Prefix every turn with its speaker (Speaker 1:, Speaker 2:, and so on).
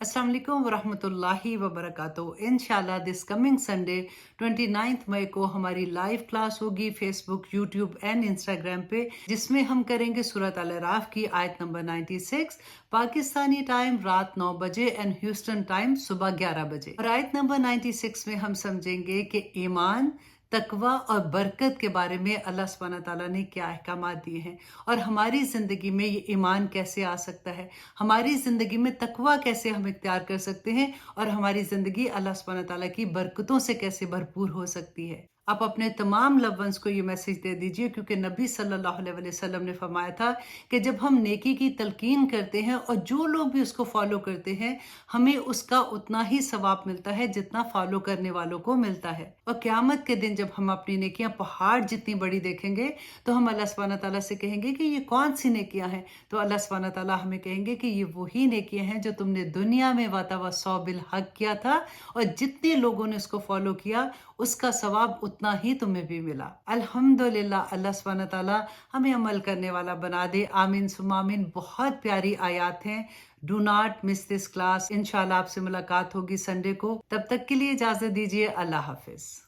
Speaker 1: Assalamu alaikum warahmatullahi wabarakatuh। इंशाल्लाह this coming Sunday 29 मई को हमारी लाइव क्लास होगी फेसबुक, यूट्यूब एंड इंस्टाग्राम पे, जिसमें हम करेंगे सूरत अल अराफ की आयत नंबर 96 पाकिस्तानी टाइम रात 9 बजे एंड ह्यूस्टन टाइम सुबह 11 बजे। और आयत नंबर 96 में हम समझेंगे कि ईमान, तकवा और बरकत के बारे में अल्लाह सुब्हानहू तआला ने क्या अहकामात दिए हैं और हमारी ज़िंदगी में ये ईमान कैसे आ सकता है, हमारी ज़िंदगी में तकवा कैसे हम इख्तियार कर सकते हैं और हमारी ज़िंदगी अल्लाह सुब्हानहू तआला की बरकतों से कैसे भरपूर हो सकती है। आप अपने तमाम लव वंस को ये मैसेज दे दीजिए, क्योंकि नबी सल्लल्लाहु अलैहि वसल्लम ने फरमाया था कि जब हम नेकी की तलकीन करते हैं और जो लोग भी उसको फॉलो करते हैं, हमें उसका उतना ही सवाब मिलता है जितना फॉलो करने वालों को मिलता है। और क़यामत के दिन जब हम अपनी नेकियां पहाड़ जितनी बड़ी देखेंगे, तो हम अल्लाह सुब्हानहू तआला से कहेंगे कि ये कौन सी नेकियां हैं, तो अल्लाह सुब्हानहू तआला हमें कहेंगे कि ये वही नेकियां हैं जो तुमने दुनिया में वातावस्सौ बिल हक किया था, और जितने लोगों ने उसको फॉलो किया उसका सवाब उतना ही तुम्हें भी मिला। अल्हम्दुलिल्लाह, अल्लाह सुब्हानहू तआला हमें अमल करने वाला बना दे। आमीन सुम्मा आमीन। बहुत प्यारी आयत हैं। Do not miss this class. इंशाल्लाह आपसे मुलाकात होगी संडे को। तब तक के लिए इजाजत दीजिए। अल्लाह हाफिज।